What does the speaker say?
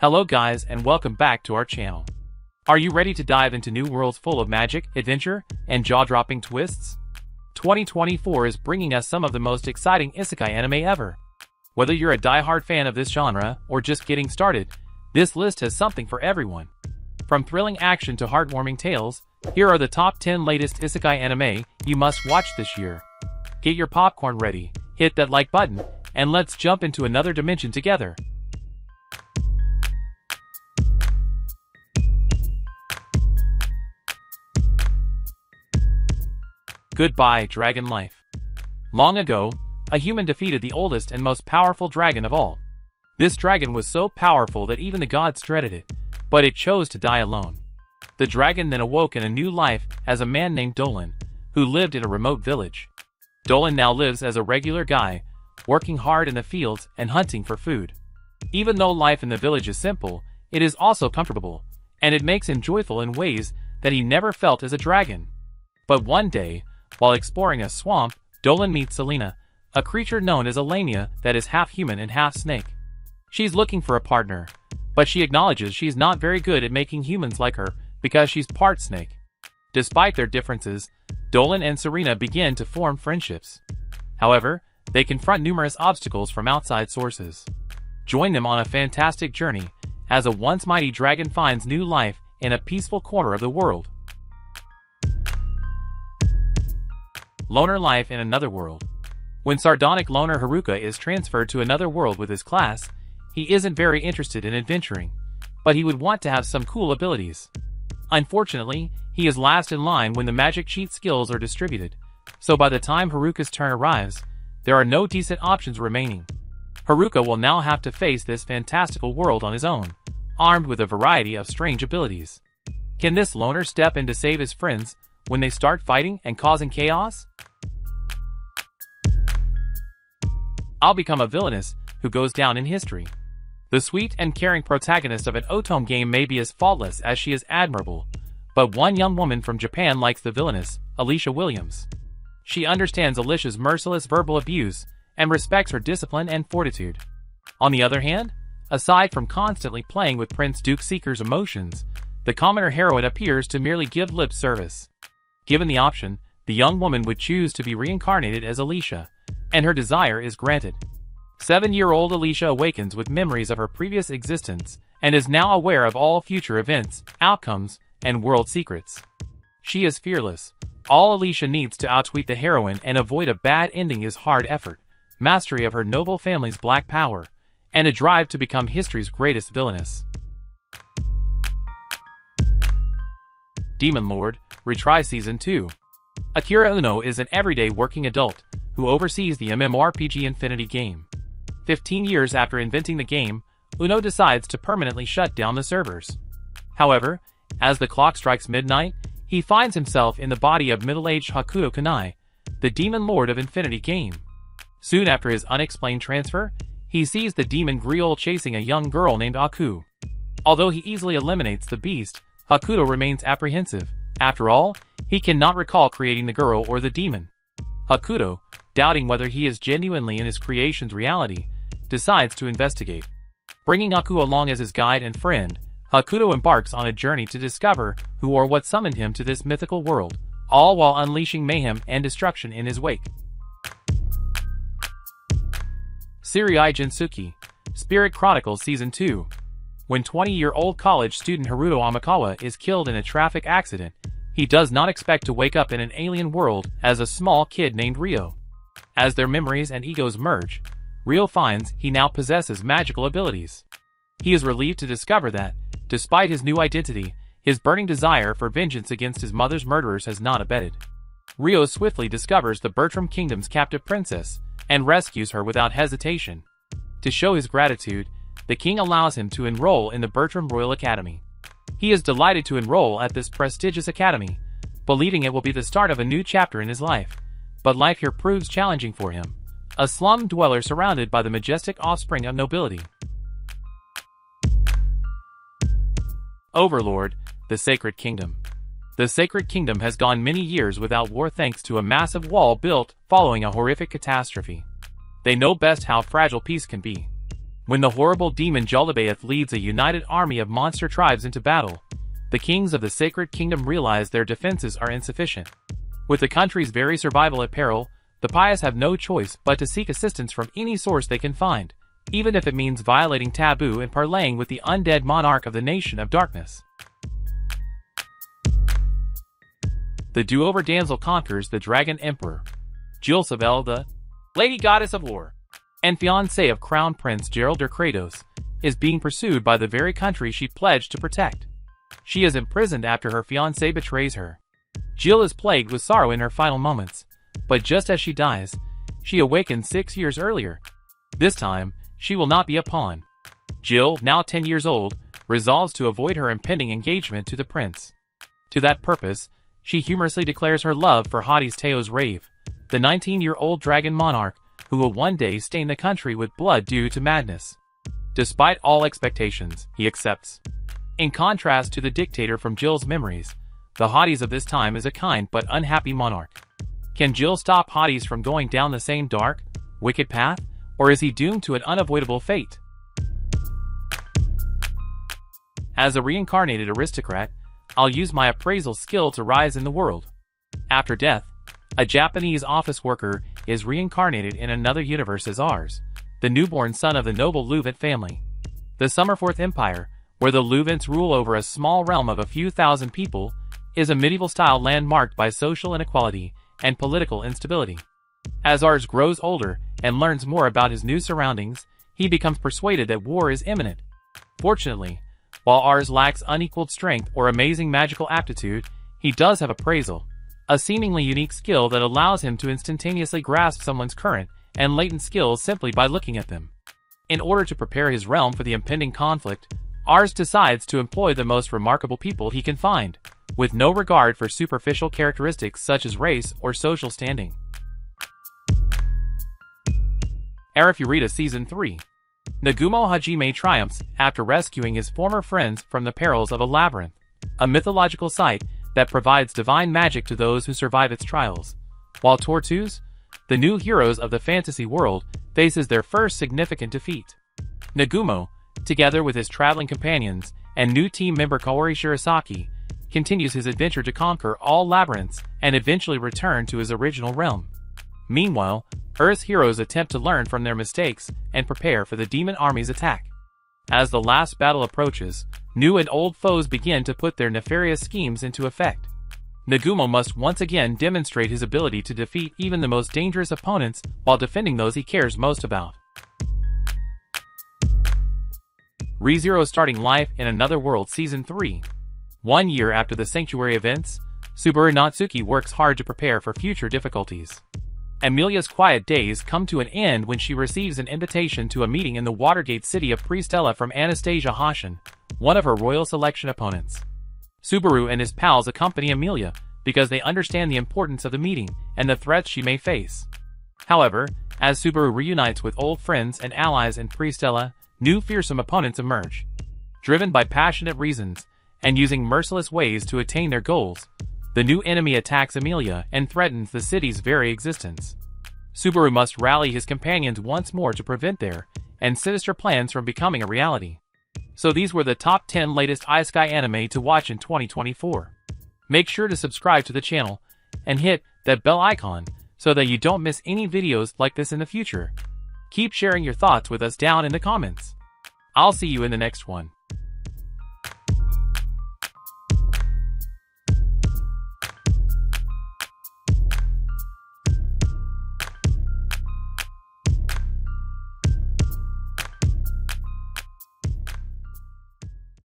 Hello guys and welcome back to our channel. Are you ready to dive into new worlds full of magic, adventure, and jaw-dropping twists? 2024 is bringing us some of the most exciting isekai anime ever. Whether you're a die-hard fan of this genre or just getting started, this list has something for everyone. From thrilling action to heartwarming tales, here are the top 10 latest isekai anime you must watch this year. Get your popcorn ready, hit that like button, and let's jump into another dimension together. Goodbye, Dragon Life. Long ago, a human defeated the oldest and most powerful dragon of all. This dragon was so powerful that even the gods dreaded it, but it chose to die alone. The dragon then awoke in a new life as a man named Dolan, who lived in a remote village. Dolan now lives as a regular guy, working hard in the fields and hunting for food. Even though life in the village is simple, it is also comfortable, and it makes him joyful in ways that he never felt as a dragon. But one day, while exploring a swamp, Dolan meets Selena, a creature known as a lamia that is half human and half snake. She's looking for a partner, but she acknowledges she's not very good at making humans like her because she's part snake. Despite their differences, Dolan and Serena begin to form friendships. However, they confront numerous obstacles from outside sources. Join them on a fantastic journey as a once mighty dragon finds new life in a peaceful corner of the world. Loner Life in Another World. When sardonic loner Haruka is transferred to another world with his class, he isn't very interested in adventuring, but he would want to have some cool abilities. Unfortunately, he is last in line when the magic cheat skills are distributed, so by the time Haruka's turn arrives, there are no decent options remaining. Haruka will now have to face this fantastical world on his own, armed with a variety of strange abilities. Can this loner step in to save his friends when they start fighting and causing chaos? I'll Become a Villainess Who Goes Down in History. The sweet and caring protagonist of an Otome game may be as faultless as she is admirable, but one young woman from Japan likes the villainess, Alicia Williams. She understands Alicia's merciless verbal abuse and respects her discipline and fortitude. On the other hand, aside from constantly playing with Prince Duke Seeker's emotions, the commoner heroine appears to merely give lip service. Given the option, the young woman would choose to be reincarnated as Alicia, and her desire is granted. 7-year-old Alicia awakens with memories of her previous existence and is now aware of all future events, outcomes, and world secrets. She is fearless. All Alicia needs to outwit the heroine and avoid a bad ending is hard effort, mastery of her noble family's black power, and a drive to become history's greatest villainess. Demon Lord, Retry Season 2. Akira Uno is an everyday working adult who oversees the MMORPG Infinity game. 15 years after inventing the game, Uno decides to permanently shut down the servers. However, as the clock strikes midnight, he finds himself in the body of middle-aged Hakuto Kanai, the Demon Lord of Infinity game. Soon after his unexplained transfer, he sees the demon Griol chasing a young girl named Aku. Although he easily eliminates the beast, Hakuto remains apprehensive. After all, he cannot recall creating the girl or the demon. Hakuto, doubting whether he is genuinely in his creation's reality, decides to investigate. Bringing Aku along as his guide and friend, Hakuto embarks on a journey to discover who or what summoned him to this mythical world, all while unleashing mayhem and destruction in his wake. Seirei Gensuki, Spirit Chronicles Season 2. When 20-year-old college student Haruto Amakawa is killed in a traffic accident, he does not expect to wake up in an alien world as a small kid named Ryo. As their memories and egos merge, Ryo finds he now possesses magical abilities. He is relieved to discover that, despite his new identity, his burning desire for vengeance against his mother's murderers has not abated. Ryo swiftly discovers the Bertram Kingdom's captive princess and rescues her without hesitation. To show his gratitude, the king allows him to enroll in the Bertram Royal Academy. He is delighted to enroll at this prestigious academy, believing it will be the start of a new chapter in his life. But life here proves challenging for him, a slum dweller surrounded by the majestic offspring of nobility. Overlord, the Sacred Kingdom. The Sacred Kingdom has gone many years without war thanks to a massive wall built following a horrific catastrophe. They know best how fragile peace can be. When the horrible demon Joldabaoth leads a united army of monster tribes into battle, the kings of the Sacred Kingdom realize their defenses are insufficient. With the country's very survival at peril, the pious have no choice but to seek assistance from any source they can find, even if it means violating taboo and parleying with the undead monarch of the Nation of Darkness. The do-over damsel conquers the Dragon Emperor. Jill Savelle, the Lady Goddess of War and fiancée of Crown Prince Gerald de Kratos, is being pursued by the very country she pledged to protect. She is imprisoned after her fiancé betrays her. Jill is plagued with sorrow in her final moments, but just as she dies, she awakens 6 years earlier. This time, she will not be a pawn. Jill, now 10 years old, resolves to avoid her impending engagement to the prince. To that purpose, she humorously declares her love for Hades Teos Rave, the 19-year-old dragon monarch who will one day stain the country with blood due to madness. Despite all expectations, he accepts. In contrast to the dictator from Jill's memories, the Hades of this time is a kind but unhappy monarch. Can Jill stop Hades from going down the same dark, wicked path, or is he doomed to an unavoidable fate? As a reincarnated aristocrat, I'll use my appraisal skill to rise in the world. After death, a Japanese office worker is reincarnated in another universe as ours, the newborn son of the noble Luvent family. The Summerforth Empire, where the Luvents rule over a small realm of a few thousand people, is a medieval-style land marked by social inequality and political instability. As Ars grows older and learns more about his new surroundings, he becomes persuaded that war is imminent. Fortunately, while Ars lacks unequaled strength or amazing magical aptitude, he does have appraisal, a seemingly unique skill that allows him to instantaneously grasp someone's current and latent skills simply by looking at them. In order to prepare his realm for the impending conflict, Ars decides to employ the most remarkable people he can find, with no regard for superficial characteristics such as race or social standing. Arifureta Season 3. Nagumo Hajime triumphs after rescuing his former friends from the perils of a labyrinth, a mythological site that provides divine magic to those who survive its trials, while Tortoise, the new heroes of the fantasy world, faces their first significant defeat. Nagumo, together with his traveling companions and new team member Kaori Shirasaki, continues his adventure to conquer all labyrinths and eventually return to his original realm. Meanwhile, Earth's heroes attempt to learn from their mistakes and prepare for the demon army's attack. As the last battle approaches, new and old foes begin to put their nefarious schemes into effect. Nagumo must once again demonstrate his ability to defeat even the most dangerous opponents while defending those he cares most about. ReZero Starting Life in Another World Season 3. 1 year after the Sanctuary events, Subaru Natsuki works hard to prepare for future difficulties. Amelia's quiet days come to an end when she receives an invitation to a meeting in the Watergate city of Priestella from Anastasia Hashin, one of her royal selection opponents. Subaru and his pals accompany Amelia because they understand the importance of the meeting and the threats she may face. However, as Subaru reunites with old friends and allies in Priestella, new fearsome opponents emerge. Driven by passionate reasons and using merciless ways to attain their goals, the new enemy attacks Amelia and threatens the city's very existence. Subaru must rally his companions once more to prevent their and sinister plans from becoming a reality. So these were the top 10 latest iSky anime to watch in 2024. Make sure to subscribe to the channel and hit that bell icon so that you don't miss any videos like this in the future. Keep sharing your thoughts with us down in the comments. I'll see you in the next one.